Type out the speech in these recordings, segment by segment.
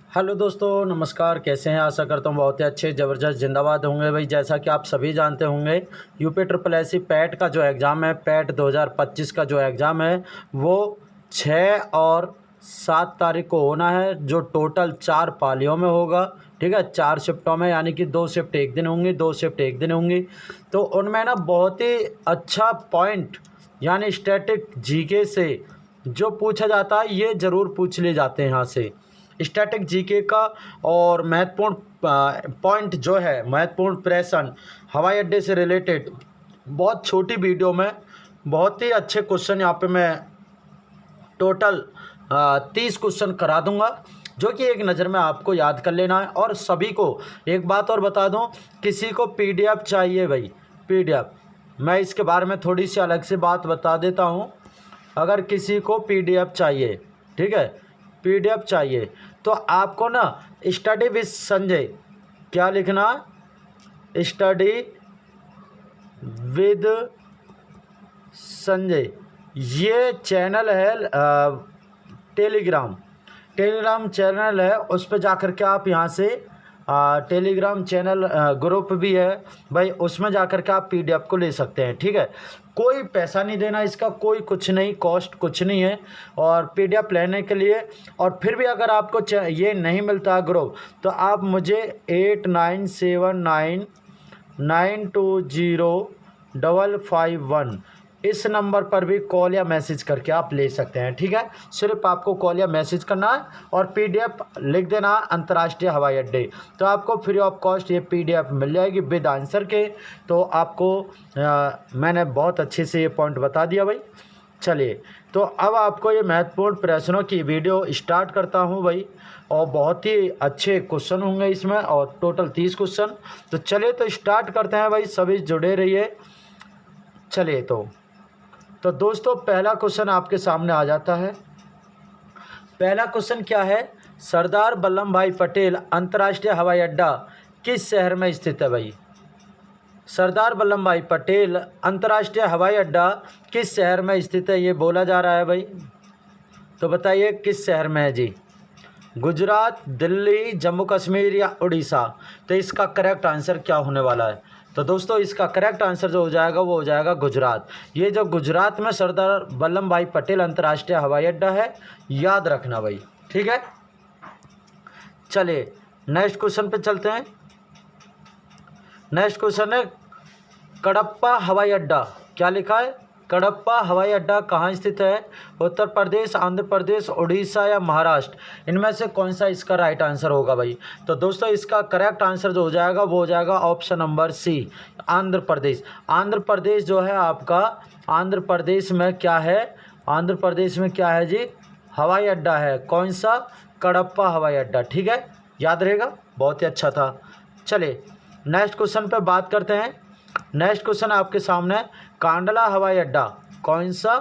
Hello दोस्तों, नमस्कार। कैसे हैं? आशा करता हूँ बहुत ही अच्छे ज़बरदस्त जिंदाबाद होंगे भाई। जैसा कि आप सभी जानते होंगे, UP triple S C PET का जो एग्ज़ाम है, पैट 2025 का जो एग्ज़ाम है वो 6 और 7 तारीख को होना है, जो टोटल 4 पालियों में होगा। ठीक है, 4 शिफ्टों में, यानी कि 2 शिफ्ट एक दिन होंगी, 2 शिफ्ट एक दिन होंगी। तो उनमें ना बहुत ही अच्छा पॉइंट यानी स्टैटिक जीके से जो पूछा जाता है, ये ज़रूर पूछ लिए जाते हैं यहाँ से स्टैटिक जीके का। और महत्वपूर्ण पॉइंट जो है, महत्वपूर्ण प्रश्न हवाई अड्डे से रिलेटेड, बहुत छोटी वीडियो में बहुत ही अच्छे क्वेश्चन यहाँ पे मैं टोटल 30 क्वेश्चन करा दूंगा, जो कि एक नज़र में आपको याद कर लेना है। और सभी को एक बात और बता दूं, किसी को पीडीएफ चाहिए भाई, पीडीएफ, मैं इसके बारे में थोड़ी सी अलग से बात बता देता हूं। अगर किसी को पीडीएफ चाहिए, ठीक है, पीडीएफ चाहिए, तो आपको ना स्टडी विद संजय, क्या लिखना, स्टडी विद संजय, ये चैनल है, टेलीग्राम चैनल है। उस पर जाकर के आप यहाँ से टेलीग्राम चैनल ग्रुप भी है भाई, उसमें जाकर के आप पीडीएफ को ले सकते हैं। ठीक है, कोई पैसा नहीं देना, इसका कोई कुछ नहीं, कॉस्ट कुछ नहीं है। और पीडीएफ लेने के लिए, और फिर भी अगर आपको ये नहीं मिलता ग्रुप, तो आप मुझे 8979205551 इस नंबर पर भी कॉल या मैसेज करके आप ले सकते हैं। ठीक है, सिर्फ आपको कॉल या मैसेज करना है और पीडीएफ लिख देना अंतर्राष्ट्रीय हवाई अड्डे, तो आपको फ्री ऑफ कॉस्ट ये पीडीएफ मिल जाएगी विद आंसर के। तो आपको मैंने बहुत अच्छे से ये पॉइंट बता दिया भाई। चलिए, तो अब आपको ये महत्वपूर्ण प्रश्नों की वीडियो स्टार्ट करता हूँ भाई, और बहुत ही अच्छे क्वेश्चन होंगे इसमें, और टोटल 30 क्वेश्चन। तो चलिए, तो स्टार्ट करते हैं भाई, सभी जुड़े रहिए। चलिए, तो दोस्तों पहला क्वेश्चन आपके सामने आ जाता है। पहला क्वेश्चन क्या है, सरदार वल्लभ भाई पटेल अंतर्राष्ट्रीय हवाई अड्डा किस शहर में स्थित है भाई? सरदार वल्लभ भाई पटेल अंतर्राष्ट्रीय हवाई अड्डा किस शहर में स्थित है, ये बोला जा रहा है भाई। तो बताइए किस शहर में है जी? गुजरात, दिल्ली, जम्मू कश्मीर या उड़ीसा? तो इसका करेक्ट आंसर क्या होने वाला है? तो दोस्तों इसका करेक्ट आंसर जो हो जाएगा वो हो जाएगा गुजरात। ये जो गुजरात में सरदार वल्लभ भाई पटेल अंतर्राष्ट्रीय हवाई अड्डा है, याद रखना भाई। ठीक है, चलिए नेक्स्ट क्वेश्चन पे चलते हैं। नेक्स्ट क्वेश्चन है, कडप्पा हवाई अड्डा, क्या लिखा है? कडप्पा हवाई अड्डा कहाँ स्थित है? उत्तर प्रदेश, आंध्र प्रदेश, उड़ीसा या महाराष्ट्र? इनमें से कौन सा इसका राइट आंसर होगा भाई? तो दोस्तों इसका करेक्ट आंसर जो हो जाएगा वो हो जाएगा ऑप्शन नंबर सी, आंध्र प्रदेश। आंध्र प्रदेश जो है आपका, आंध्र प्रदेश में क्या है? आंध्र प्रदेश में क्या है जी? हवाई अड्डा है। कौन सा? कडप्पा हवाई अड्डा। ठीक है, याद रहेगा, बहुत ही अच्छा था। चलिए नेक्स्ट क्वेश्चन पर बात करते हैं। नेक्स्ट क्वेश्चन आपके सामने, कांडला हवाई अड्डा, कौन सा?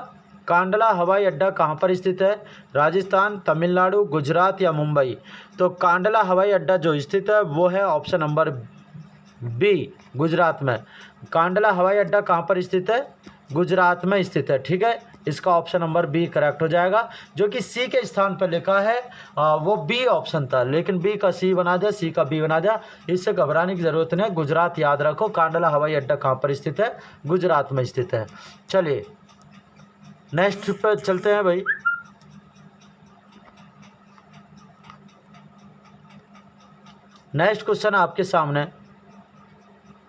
कांडला हवाई अड्डा कहाँ पर स्थित है? राजस्थान, तमिलनाडु, गुजरात या मुंबई? तो कांडला हवाई अड्डा जो स्थित है वो है ऑप्शन नंबर बी, गुजरात में। कांडला हवाई अड्डा कहाँ पर स्थित है? गुजरात में स्थित है। ठीक है, इसका ऑप्शन नंबर बी करेक्ट हो जाएगा। जो कि सी के स्थान पर लिखा है वो बी ऑप्शन था, लेकिन बी का सी बना दिया, सी का बी बना दिया। इससे घबराने की ज़रूरत नहीं, गुजरात याद रखो। कांडला हवाई अड्डा कहाँ पर स्थित है? गुजरात में स्थित है। चलिए नेक्स्ट पर चलते हैं भाई। नेक्स्ट क्वेश्चन आपके सामने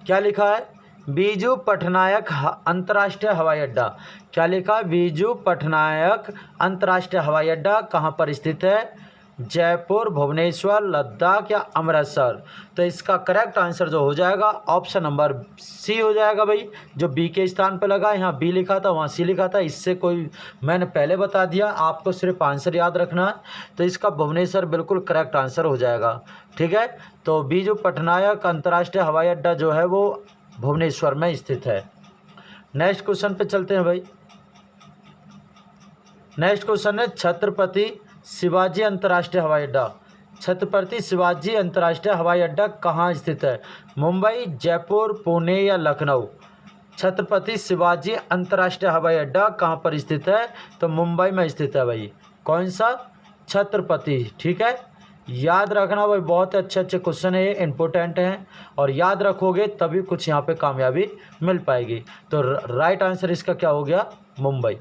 क्या लिखा है? बीजू पटनायक अंतर्राष्ट्रीय हवाई अड्डा, क्या लिखा है? बीजू पटनायक अंतर्राष्ट्रीय हवाई अड्डा कहाँ पर स्थित है? जयपुर, भुवनेश्वर, लद्दाख या अमृतसर? तो इसका करेक्ट आंसर जो हो जाएगा ऑप्शन नंबर सी हो जाएगा भाई। जो बी के स्थान पर लगा, यहाँ बी लिखा था, वहाँ सी लिखा था, इससे कोई, मैंने पहले बता दिया, आपको सिर्फ आंसर याद रखना है। तो इसका भुवनेश्वर बिल्कुल करेक्ट आंसर हो जाएगा। ठीक है, तो बीजू पटनायक अंतर्राष्ट्रीय हवाई अड्डा जो है वो भुवनेश्वर में स्थित है। नेक्स्ट क्वेश्चन पे चलते हैं भाई। नेक्स्ट क्वेश्चन है, छत्रपति शिवाजी अंतर्राष्ट्रीय हवाई अड्डा, छत्रपति शिवाजी अंतर्राष्ट्रीय हवाई अड्डा कहाँ स्थित है? मुंबई, जयपुर, पुणे या लखनऊ? छत्रपति शिवाजी अंतर्राष्ट्रीय हवाई अड्डा कहाँ पर स्थित है? तो मुंबई में स्थित है भाई। कौन सा? छत्रपति। ठीक है, याद रखना भाई, बहुत अच्छे अच्छे क्वेश्चन है, इम्पोर्टेंट हैं और याद रखोगे तभी कुछ यहाँ पे कामयाबी मिल पाएगी। तो राइट आंसर इसका क्या हो गया? मुंबई।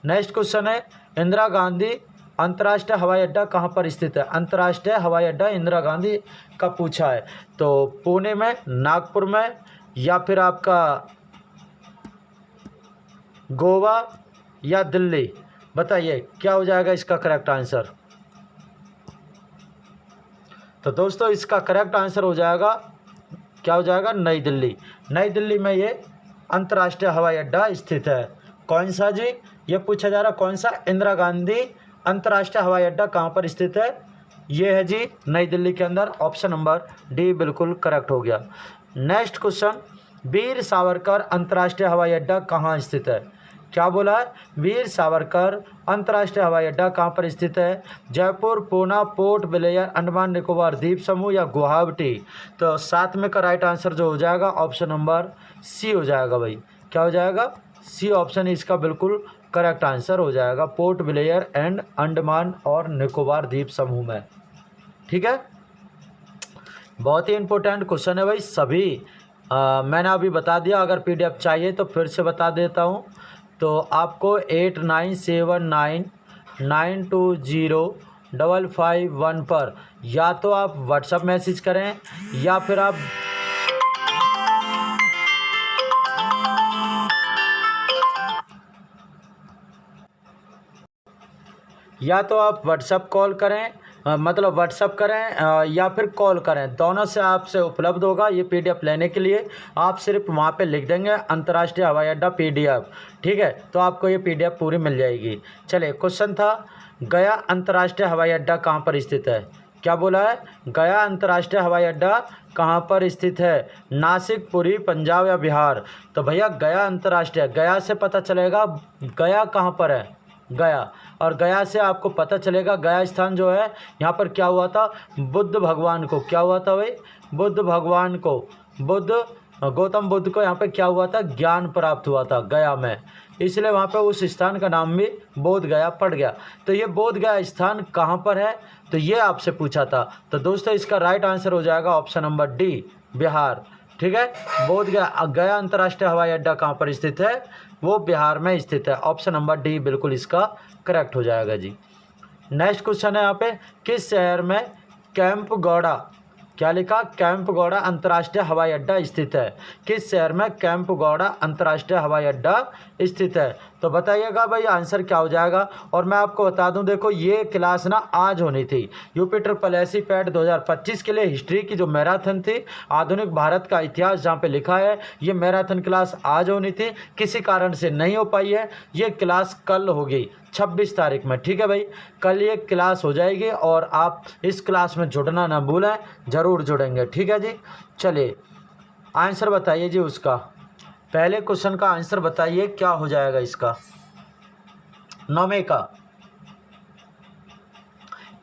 नेक्स्ट क्वेश्चन है, इंदिरा गांधी अंतर्राष्ट्रीय हवाई अड्डा कहाँ पर स्थित है? अंतर्राष्ट्रीय हवाई अड्डा इंदिरा गांधी का पूछा है, तो पुणे में, नागपुर में, या फिर आपका गोवा या दिल्ली? बताइए क्या हो जाएगा इसका करेक्ट आंसर? तो दोस्तों इसका करेक्ट आंसर हो जाएगा, क्या हो जाएगा? नई दिल्ली। नई दिल्ली में ये अंतर्राष्ट्रीय हवाई अड्डा स्थित है। कौन सा जी? ये पूछा जा रहा कौन सा? इंदिरा गांधी अंतर्राष्ट्रीय हवाई अड्डा कहाँ पर स्थित है? ये है जी नई दिल्ली के अंदर। ऑप्शन नंबर डी बिल्कुल करेक्ट हो गया। नेक्स्ट क्वेश्चन, वीर सावरकर अंतर्राष्ट्रीय हवाई अड्डा कहाँ स्थित है? क्या बोला है? वीर सावरकर अंतर्राष्ट्रीय हवाई अड्डा कहाँ पर स्थित है? जयपुर, पूना, पोर्ट ब्लेयर, अंडमान निकोबार द्वीप समूह या गुवाहाटी? तो साथ में का राइट आंसर जो हो जाएगा ऑप्शन नंबर सी हो जाएगा भाई। क्या हो जाएगा? सी ऑप्शन इसका बिल्कुल करेक्ट आंसर हो जाएगा, पोर्ट ब्लेयर एंड अंडमान और निकोबार द्वीप समूह में। ठीक है, बहुत ही इंपॉर्टेंट क्वेश्चन है भाई सभी। मैंने अभी बता दिया, अगर पीडीएफ चाहिए तो फिर से बता देता हूँ। तो आपको 8979920551 पर या तो आप व्हाट्सएप मैसेज करें या फिर आप व्हाट्सएप कॉल करें, मतलब व्हाट्सएप करें या फिर कॉल करें, दोनों से आपसे उपलब्ध होगा ये पीडीएफ लेने के लिए। आप सिर्फ वहाँ पे लिख देंगे अंतर्राष्ट्रीय हवाई अड्डा पीडीएफ, ठीक है, तो आपको ये पीडीएफ पूरी मिल जाएगी। चलिए, क्वेश्चन था गया अंतर्राष्ट्रीय हवाई अड्डा कहाँ पर स्थित है? क्या बोला है? गया अंतर्राष्ट्रीय हवाई अड्डा कहाँ पर स्थित है? नासिक, पुरी, पंजाब या बिहार? तो भैया गया अंतर्राष्ट्रीय, गया से पता चलेगा गया कहाँ पर है, गया, और गया से आपको पता चलेगा गया स्थान जो है यहाँ पर क्या हुआ था? बुद्ध भगवान को क्या हुआ था भाई? बुद्ध भगवान को, गौतम बुद्ध को यहाँ पे क्या हुआ था? ज्ञान प्राप्त हुआ था गया में, इसलिए वहाँ पे उस स्थान का नाम भी बोध गया पड़ गया। तो ये बोध गया स्थान कहाँ पर है? तो ये आपसे पूछा था। तो दोस्तों इसका राइट आंसर हो जाएगा ऑप्शन नंबर डी, बिहार। ठीक है, बोध गया अंतर्राष्ट्रीय हवाई अड्डा कहाँ पर स्थित है? वो बिहार में स्थित है। ऑप्शन नंबर डी बिल्कुल इसका करेक्ट हो जाएगा जी। नेक्स्ट क्वेश्चन है यहाँ पे, किस शहर में कैंप गौड़ा, क्या लिखा? कैंप गौड़ा अंतर्राष्ट्रीय हवाई अड्डा स्थित है। किस शहर में कैंप गौड़ा अंतर्राष्ट्रीय हवाई अड्डा स्थित है? तो बताइएगा भाई आंसर क्या हो जाएगा। और मैं आपको बता दूं, देखो ये क्लास ना आज होनी थी, यूपी ट्रिपल एससी पैट 2025 के लिए हिस्ट्री की जो मैराथन थी, आधुनिक भारत का इतिहास जहाँ पे लिखा है, ये मैराथन क्लास आज होनी थी, किसी कारण से नहीं हो पाई है। ये क्लास कल होगी 26 तारीख में। ठीक है भाई, कल ये क्लास हो जाएगी और आप इस क्लास में जुड़ना ना भूलें, ज़रूर जुड़ेंगे। ठीक है जी, चलिए आंसर बताइए जी उसका। पहले क्वेश्चन का आंसर बताइए क्या हो जाएगा इसका। 9वें का,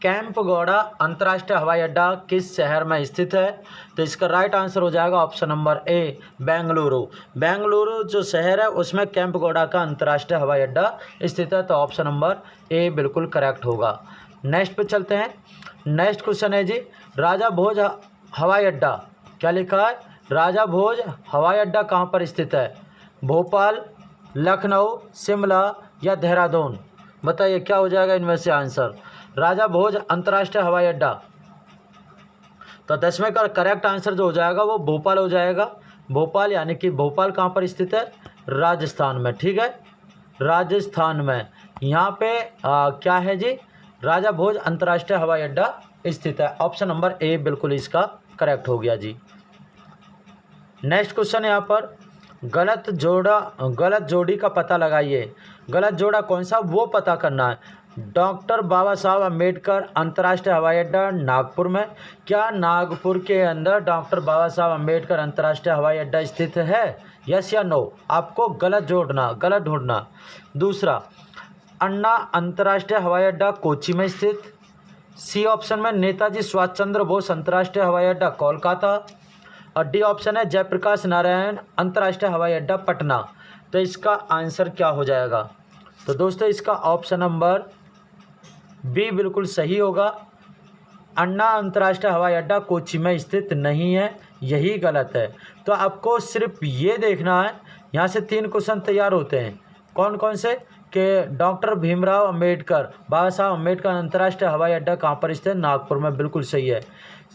कैंप गौड़ा अंतर्राष्ट्रीय हवाई अड्डा किस शहर में स्थित है? तो इसका राइट आंसर हो जाएगा ऑप्शन नंबर ए, बेंगलुरु। बेंगलुरु जो शहर है उसमें कैंप गौड़ा का अंतर्राष्ट्रीय हवाई अड्डा स्थित है, तो ऑप्शन नंबर ए बिल्कुल करेक्ट होगा। नेक्स्ट पे चलते हैं। नेक्स्ट क्वेश्चन है जी, राजा भोज हवाई अड्डा, क्या लिखा है? राजा भोज हवाई अड्डा कहाँ पर स्थित है? भोपाल, लखनऊ, शिमला या देहरादून? बताइए क्या हो जाएगा इनमें से आंसर। राजा भोज अंतर्राष्ट्रीय हवाई अड्डा, तो 10वें का करेक्ट आंसर जो हो जाएगा वो भोपाल हो जाएगा। भोपाल, यानी कि भोपाल कहाँ पर स्थित है? राजस्थान में। ठीक है, राजस्थान में। यहाँ पे क्या है जी? राजा भोज अंतर्राष्ट्रीय हवाई अड्डा स्थित है। ऑप्शन नंबर ए बिल्कुल इसका करेक्ट हो गया जी। नेक्स्ट क्वेश्चन है यहाँ पर, गलत जोड़ी का पता लगाइए। गलत जोड़ा कौन सा, वो पता करना है। डॉक्टर बाबा साहब अम्बेडकर अंतर्राष्ट्रीय हवाई अड्डा नागपुर में, क्या नागपुर के अंदर डॉक्टर बाबा साहब अम्बेडकर अंतर्राष्ट्रीय हवाई अड्डा स्थित है? यस या नो, आपको गलत ढूंढना। दूसरा, अन्ना अंतर्राष्ट्रीय हवाई अड्डा कोच्चि में स्थित। सी ऑप्शन में नेताजी सुभाष चंद्र बोस अंतर्राष्ट्रीय हवाई अड्डा कोलकाता, और डी ऑप्शन है जयप्रकाश नारायण अंतर्राष्ट्रीय हवाई अड्डा पटना। तो इसका आंसर क्या हो जाएगा? तो दोस्तों इसका ऑप्शन नंबर बी बिल्कुल सही होगा। अन्ना अंतर्राष्ट्रीय हवाई अड्डा कोच्चि में स्थित नहीं है, यही गलत है। तो आपको सिर्फ ये देखना है, यहाँ से 3 क्वेश्चन तैयार होते हैं। कौन कौन से? कि डॉक्टर भीमराव अंबेडकर, बाबा साहब अंबेडकर अंतर्राष्ट्रीय हवाई अड्डा कहाँ पर स्थित है? नागपुर में, बिल्कुल सही है।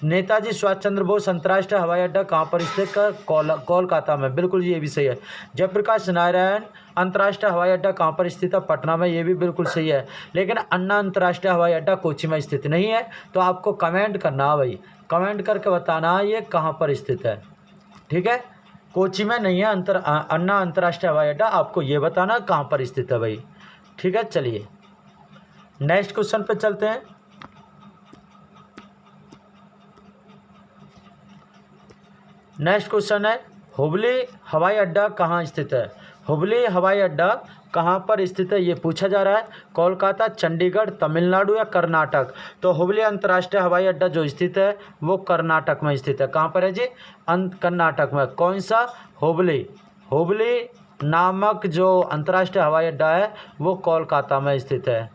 नेताजी सुभाष चंद्र बोस अंतर्राष्ट्रीय हवाई अड्डा कहाँ पर स्थित है? कोलकाता में, बिल्कुल ये भी सही है। जयप्रकाश नारायण अंतर्राष्ट्रीय हवाई अड्डा कहाँ पर स्थित है? पटना में, ये भी बिल्कुल सही है। लेकिन अन्ना अंतर्राष्ट्रीय हवाई अड्डा कोच्चि में स्थित नहीं है। तो आपको कमेंट करना है भाई, कमेंट करके बताना है ये कहाँ पर स्थित है, ठीक है। कोच्चि में नहीं है अन्ना अंतर्राष्ट्रीय हवाई अड्डा, आपको ये बताना कहाँ पर स्थित है भाई, ठीक है। चलिए नेक्स्ट क्वेश्चन पे चलते हैं। नेक्स्ट क्वेश्चन है, हुबली हवाई अड्डा कहाँ स्थित है? हुबली हवाई अड्डा कहाँ पर स्थित है ये पूछा जा रहा है। कोलकाता, चंडीगढ़, तमिलनाडु या कर्नाटक? तो हुबली अंतर्राष्ट्रीय हवाई अड्डा जो स्थित है वो कर्नाटक में स्थित है। कहाँ पर है जी? कर्नाटक में। कौन सा? हुबली। हुबली नामक जो अंतर्राष्ट्रीय हवाई अड्डा है वो कोलकाता में स्थित है,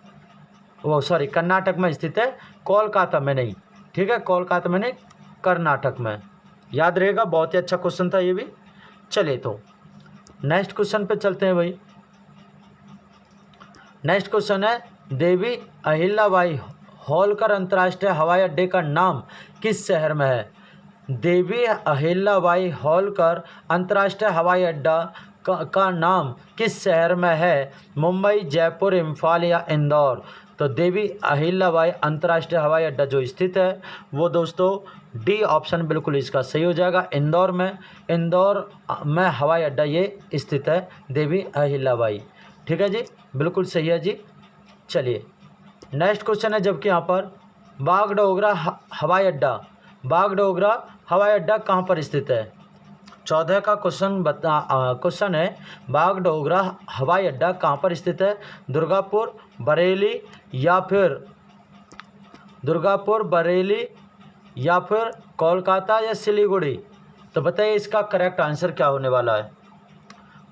वो सॉरी कर्नाटक में स्थित है, कोलकाता में नहीं, ठीक है। कोलकाता में नहीं, कर्नाटक में, याद रहेगा। बहुत ही अच्छा क्वेश्चन था ये भी। चलिए तो नेक्स्ट क्वेश्चन पे चलते हैं भाई। नेक्स्ट क्वेश्चन है, देवी अहिल्याबाई होलकर अंतर्राष्ट्रीय हवाई अड्डे का नाम किस शहर में है? देवी अहिल्याबाई होलकर अंतर्राष्ट्रीय हवाई अड्डा का नाम किस शहर में है? मुंबई, जयपुर, इम्फाल या इंदौर? तो देवी अहिल्याबाई अंतर्राष्ट्रीय हवाई अड्डा जो स्थित है वो दोस्तों डी ऑप्शन बिल्कुल इसका सही हो जाएगा, इंदौर में। इंदौर में हवाई अड्डा ये स्थित है, देवी अहिल्याबाई, ठीक है जी, बिल्कुल सही है जी। चलिए नेक्स्ट क्वेश्चन है, जबकि यहाँ पर बागडोगरा हवाई अड्डा, बागडोगरा हवाई अड्डा कहाँ पर स्थित है? 14 का क्वेश्चन है, बागडोगरा हवाई अड्डा कहाँ पर स्थित है? दुर्गापुर, बरेली या फिर कोलकाता या सिलीगुड़ी? तो बताइए इसका करेक्ट आंसर क्या होने वाला है?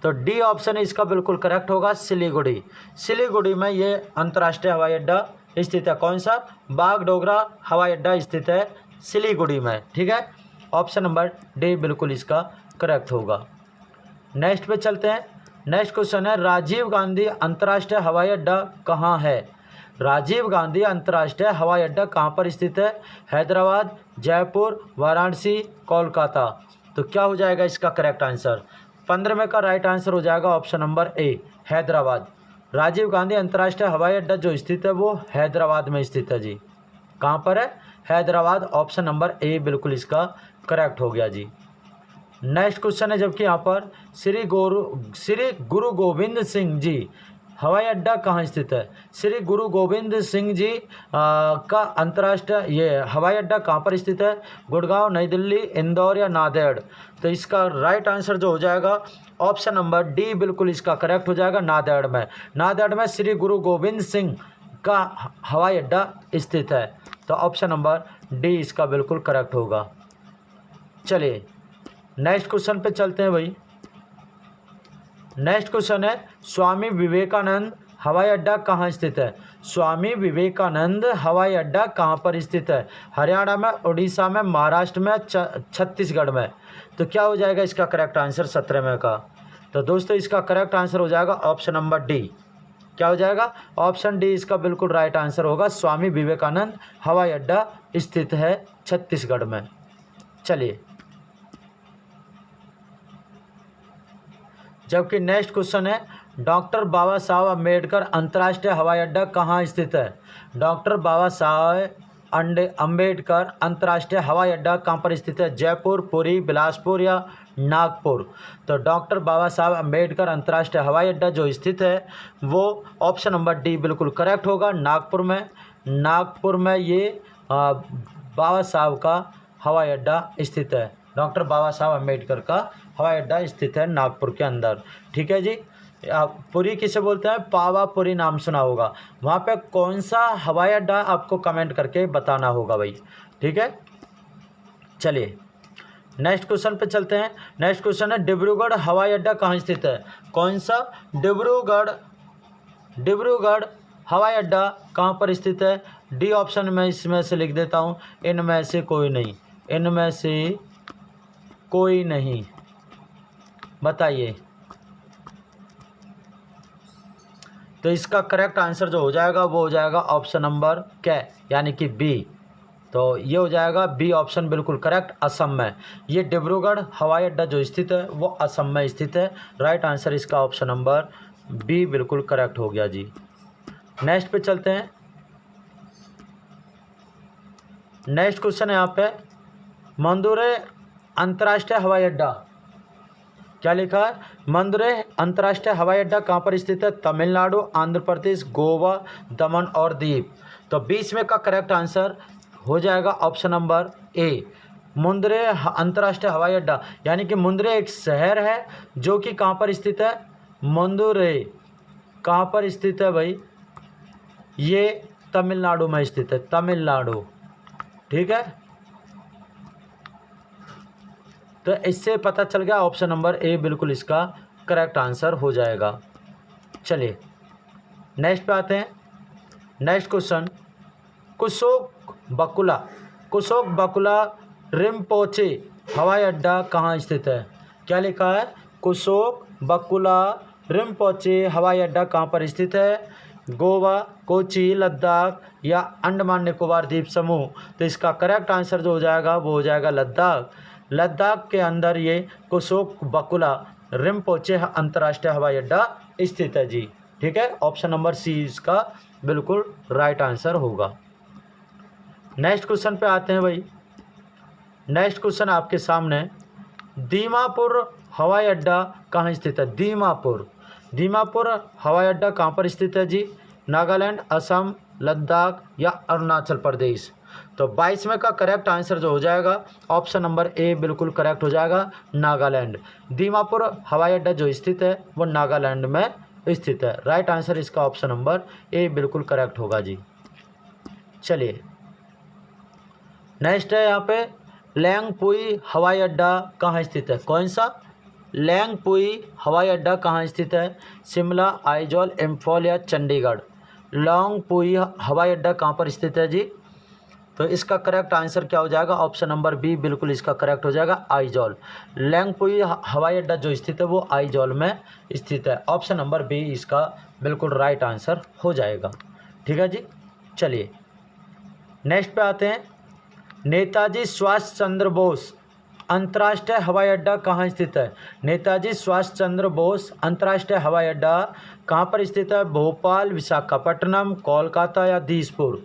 तो डी ऑप्शन इसका बिल्कुल करेक्ट होगा, सिलीगुड़ी। सिलीगुड़ी में ये अंतर्राष्ट्रीय हवाई अड्डा स्थित है। कौन सा? बागडोगरा हवाई अड्डा स्थित है सिलीगुड़ी में, ठीक है। ऑप्शन नंबर डी बिल्कुल इसका करेक्ट होगा। नेक्स्ट पे चलते हैं। नेक्स्ट क्वेश्चन है, राजीव गांधी अंतर्राष्ट्रीय हवाई अड्डा कहाँ है? राजीव गांधी अंतर्राष्ट्रीय हवाई अड्डा कहाँ पर स्थित है? हैदराबाद, जयपुर, वाराणसी, कोलकाता? तो क्या हो जाएगा इसका करेक्ट आंसर? 15 में का राइट आंसर हो जाएगा option number A, Hyderabad. Rajiv Gandhi अंतर्राष्ट्रीय हवाई अड्डा जो स्थित है वो हैदराबाद में स्थित है जी। कहाँ पर है? हैदराबाद। ऑप्शन नंबर ए बिल्कुल इसका करेक्ट हो गया जी। नेक्स्ट क्वेश्चन है, जबकि यहाँ पर श्री गुरु गोविंद सिंह जी हवाई अड्डा कहाँ स्थित है? श्री गुरु गोविंद सिंह जी का अंतर्राष्ट्रीय ये हवाई अड्डा कहाँ पर स्थित है? गुड़गांव, नई दिल्ली, इंदौर या नांदेड़? तो इसका राइट आंसर जो हो जाएगा ऑप्शन नंबर डी बिल्कुल इसका करेक्ट हो जाएगा, नांदेड़ में। नांदेड़ में श्री गुरु गोविंद सिंह का हवाई अड्डा स्थित है। तो ऑप्शन नंबर डी इसका बिल्कुल करेक्ट होगा। चलिए नेक्स्ट क्वेश्चन पे चलते हैं भाई। नेक्स्ट क्वेश्चन है, स्वामी विवेकानंद हवाई अड्डा कहाँ स्थित है? स्वामी विवेकानंद हवाई अड्डा कहाँ पर स्थित है? हरियाणा में, उड़ीसा में, महाराष्ट्र में, छत्तीसगढ़ में? तो क्या हो जाएगा इसका करेक्ट आंसर 17 में का? तो दोस्तों इसका करेक्ट आंसर हो जाएगा ऑप्शन नंबर डी। क्या हो जाएगा? ऑप्शन डी इसका बिल्कुल राइट आंसर होगा। स्वामी विवेकानंद हवाई अड्डा स्थित है छत्तीसगढ़ में। चलिए जबकि नेक्स्ट क्वेश्चन है, डॉक्टर बाबा साहब अम्बेडकर अंतर्राष्ट्रीय हवाई अड्डा कहाँ स्थित है? डॉक्टर बाबा साहब अम्बेडकर अंतर्राष्ट्रीय हवाई अड्डा कहाँ पर स्थित है? जयपुर, पुरी, बिलासपुर या नागपुर? तो डॉक्टर बाबा साहब अम्बेडकर अंतर्राष्ट्रीय हवाई अड्डा जो स्थित है वो ऑप्शन नंबर डी बिल्कुल करेक्ट होगा, नागपुर में। नागपुर में ये बाबा साहब का हवाई अड्डा स्थित है। डॉक्टर बाबा साहब अम्बेडकर का हवाई अड्डा स्थित है नागपुर के अंदर, ठीक है जी। पुरी किसे बोलते हैं? पावापुरी नाम सुना होगा। वहाँ पे कौन सा हवाई अड्डा आपको कमेंट करके बताना होगा भाई, ठीक है। चलिए नेक्स्ट क्वेश्चन पे चलते हैं। नेक्स्ट क्वेश्चन है, डिब्रूगढ़ हवाई अड्डा कहाँ स्थित है? कौन सा? डिब्रूगढ़ हवाई अड्डा कहाँ पर स्थित है? डी ऑप्शन में इसमें से लिख देता हूँ, इनमें से कोई नहीं, इनमें से कोई नहीं। बताइए, तो इसका करेक्ट आंसर जो हो जाएगा वो हो जाएगा ऑप्शन नंबर क्या, यानी कि बी। तो ये हो जाएगा बी ऑप्शन बिल्कुल करेक्ट, असम में। ये डिब्रूगढ़ हवाई अड्डा जो स्थित है वो असम में स्थित है। राइट आंसर इसका ऑप्शन नंबर बी बिल्कुल करेक्ट हो गया जी। नेक्स्ट पे चलते हैं। नेक्स्ट क्वेश्चन है यहाँ पे, मंदुरै अंतर्राष्ट्रीय हवाई अड्डा, क्या लिखा है, मंदुरै अंतर्राष्ट्रीय हवाई अड्डा कहाँ पर स्थित है, तमिलनाडु, आंध्र प्रदेश, गोवा, दमन और दीव। तो 20 में का करेक्ट आंसर हो जाएगा ऑप्शन नंबर ए, मुंद्रे अंतर्राष्ट्रीय हवाई अड्डा। यानी कि मुंद्रे एक शहर है जो कि कहाँ पर स्थित है, मंदुरै कहाँ पर स्थित है भाई, ये तमिलनाडु में स्थित है, तमिलनाडु। ठीक है, तो इससे पता चल गया ऑप्शन नंबर ए बिल्कुल इसका करेक्ट आंसर हो जाएगा। चलिए नेक्स्ट पे आते हैं। नेक्स्ट क्वेश्चन, कुशोक बकुला रिम्पोचे हवाई अड्डा कहाँ स्थित है, क्या लिखा है, कुशोक बकुला रिम्पोचे हवाई अड्डा कहाँ पर स्थित है, गोवा, कोची, लद्दाख या अंडमान निकोबार द्वीप समूह। तो इसका करेक्ट आंसर जो हो जाएगा वो हो जाएगा लद्दाख। लद्दाख के अंदर ये कुशोक बकुला रिम्पोचे अंतर्राष्ट्रीय हवाई अड्डा स्थित है जी। ठीक है, ऑप्शन नंबर सी इसका बिल्कुल राइट आंसर होगा। नेक्स्ट क्वेश्चन पे आते हैं भाई। नेक्स्ट क्वेश्चन आपके सामने, दीमापुर हवाई अड्डा कहाँ स्थित है, दीमापुर हवाई अड्डा कहाँ पर स्थित है जी, नागालैंड, असम, लद्दाख या अरुणाचल प्रदेश। तो 22 में का करेक्ट आंसर जो हो जाएगा ऑप्शन नंबर ए बिल्कुल करेक्ट हो जाएगा, नागालैंड। दीमापुर हवाई अड्डा जो स्थित है वो नागालैंड में स्थित है। राइट आंसर इसका ऑप्शन नंबर ए बिल्कुल करेक्ट होगा जी। चलिए नेक्स्ट है यहाँ पे, लैंगपुई हवाई अड्डा कहाँ स्थित है, कौन सा, लैंगपुई हवाई अड्डा कहाँ स्थित है, शिमला, आइजॉल, इम्फॉल या चंडीगढ़। लैंगपुई हवाई अड्डा कहाँ पर स्थित है जी, तो इसका करेक्ट आंसर क्या हो जाएगा, ऑप्शन नंबर बी बिल्कुल इसका करेक्ट हो जाएगा, आइजॉल। लैंगपुई हवाई अड्डा जो स्थित है वो आइजॉल में स्थित है। ऑप्शन नंबर बी इसका बिल्कुल राइट आंसर हो जाएगा। ठीक है जी। चलिए नेक्स्ट पे आते हैं। नेताजी सुभाष चंद्र बोस अंतर्राष्ट्रीय हवाई अड्डा कहाँ स्थित है, नेताजी सुभाष चंद्र बोस अंतर्राष्ट्रीय हवाई अड्डा कहाँ पर स्थित है, भोपाल, विशाखापट्टनम, कोलकाता या दिसपुर।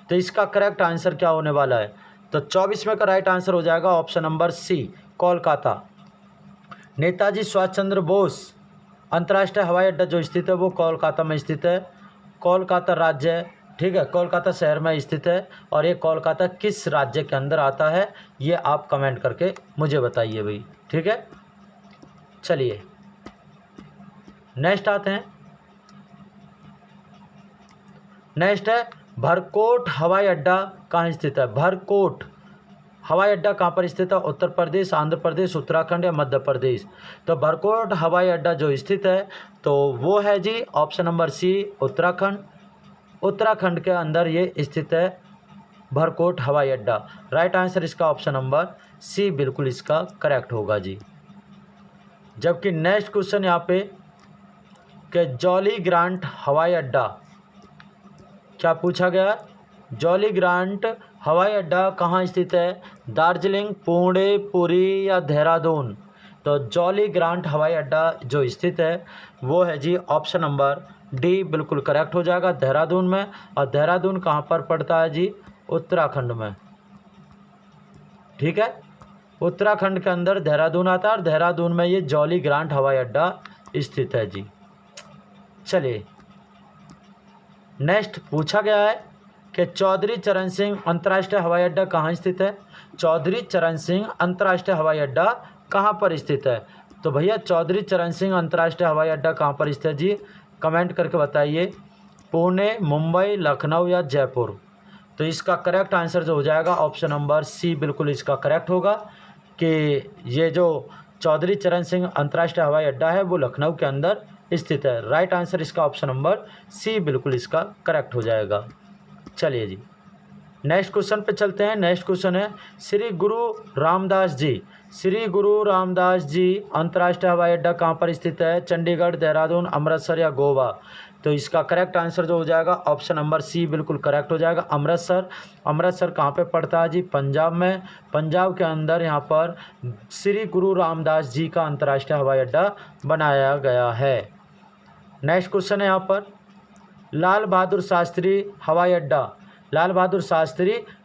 तो इसका करेक्ट आंसर क्या होने वाला है, तो 24 में का राइट आंसर हो जाएगा option number C, Kolkata. Netaji Subhash Chandra Bose अंतर्राष्ट्रीय हवाई अड्डा जो स्थित है वो कोलकाता में स्थित है, कोलकाता राज्य है। ठीक है, कोलकाता शहर में स्थित है। और ये कोलकाता किस राज्य के अंदर आता है ये आप कमेंट करके मुझे बताइए भाई। ठीक है, चलिए नेक्स्ट आते हैं। नेक्स्ट है, भरकोट हवाई अड्डा कहाँ स्थित है, भरकोट हवाई अड्डा कहाँ पर स्थित है, उत्तर प्रदेश, आंध्र प्रदेश, उत्तराखंड या मध्य प्रदेश। तो भरकोट हवाई अड्डा जो स्थित है तो वो है जी option number C, Uttarakhand. Uttarakhand के अंदर ये स्थित है भरकोट हवाई अड्डा। राइट आंसर इसका ऑप्शन नंबर सी बिल्कुल इसका करेक्ट होगा जी। जबकि नेक्स्ट क्वेश्चन यहाँ पे कि जॉली ग्रांट हवाई अड्डा, क्या पूछा गया, जॉली ग्रांट हवाई अड्डा कहाँ स्थित है, दार्जिलिंग, पुणे, पुरी या देहरादून। तो जॉली ग्रांट हवाई अड्डा जो स्थित है वो है जी ऑप्शन नंबर डी बिल्कुल करेक्ट हो जाएगा, देहरादून में। और देहरादून कहाँ पर पड़ता है जी, उत्तराखंड में। ठीक है, उत्तराखंड के अंदर देहरादून आता है और देहरादून में ये जॉली ग्रांट हवाई अड्डा स्थित है जी। चलिए नेक्स्ट पूछा गया है कि चौधरी चरण सिंह अंतर्राष्ट्रीय हवाई अड्डा कहाँ स्थित है, चौधरी चरण सिंह अंतर्राष्ट्रीय हवाई अड्डा कहाँ पर स्थित है। तो भैया चौधरी चरण सिंह अंतर्राष्ट्रीय हवाई अड्डा कहाँ पर स्थित है जी, कमेंट करके बताइए, पुणे, मुंबई, लखनऊ या जयपुर। तो इसका करेक्ट आंसर जो हो जाएगा ऑप्शन नंबर सी बिल्कुल इसका करेक्ट होगा कि ये जो चौधरी चरण सिंह अंतर्राष्ट्रीय हवाई अड्डा है वो लखनऊ के अंदर स्थित है। राइट आंसर इसका ऑप्शन नंबर सी बिल्कुल इसका करेक्ट हो जाएगा। चलिए जी, नेक्स्ट क्वेश्चन पे चलते हैं। नेक्स्ट क्वेश्चन है, श्री गुरु रामदास जी अंतर्राष्ट्रीय हवाई अड्डा कहाँ पर स्थित है? चंडीगढ़, देहरादून, अमृतसर या गोवा? तो इसका करेक्ट आंसर जो हो जाएगा ऑप्शन नंबर सी बिल्कुल करेक्ट हो जाएगा, अमृतसर। अमृतसर कहाँ पे पड़ता है जी? पंजाब में। पंजाब के अंदर यहाँ पर श्री गुरु रामदास जी का अंतर्राष्ट्रीय हवाई अड्डा बनाया गया है। नेक्स्ट क्वेश्चन है यहाँ पर, लाल बहादुर शास्त्री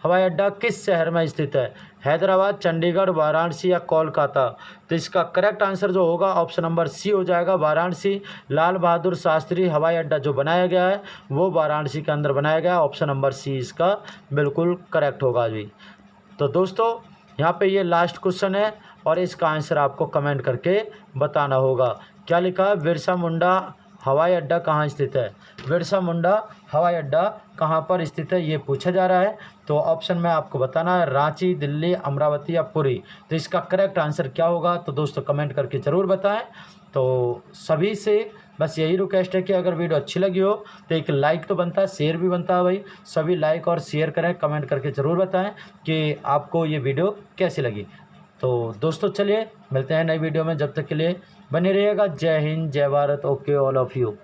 हवाई अड्डा किस शहर में स्थित है? हैदराबाद, चंडीगढ़, वाराणसी या कोलकाता? तो इसका करेक्ट आंसर जो होगा ऑप्शन नंबर सी हो जाएगा, वाराणसी। लाल बहादुर शास्त्री हवाई अड्डा जो बनाया गया है वो वाराणसी के अंदर बनाया गया है। ऑप्शन नंबर सी इसका बिल्कुल करेक्ट होगा जी। तो दोस्तों यहाँ पे ये लास्ट क्वेश्चन है और इसका आंसर आपको कमेंट करके बताना होगा। क्या लिखा है? बिरसा मुंडा हवाई अड्डा कहाँ स्थित है? बिरसा मुंडा हवाई अड्डा कहाँ पर स्थित है ये पूछा जा रहा है। तो ऑप्शन में आपको बताना है, रांची, दिल्ली, अमरावती या पुरी। तो इसका करेक्ट आंसर क्या होगा? तो दोस्तों कमेंट करके ज़रूर बताएं। तो सभी से बस यही रिक्वेस्ट है कि अगर वीडियो अच्छी लगी हो तो एक लाइक तो बनता है, शेयर भी बनता है भाई। सभी लाइक और शेयर करें, कमेंट करके ज़रूर बताएं कि आपको ये वीडियो कैसी लगी। तो दोस्तों चलिए मिलते हैं नई वीडियो में, जब तक के लिए बने रहिएगा। जय हिंद, जय Bharat. Okay all of you.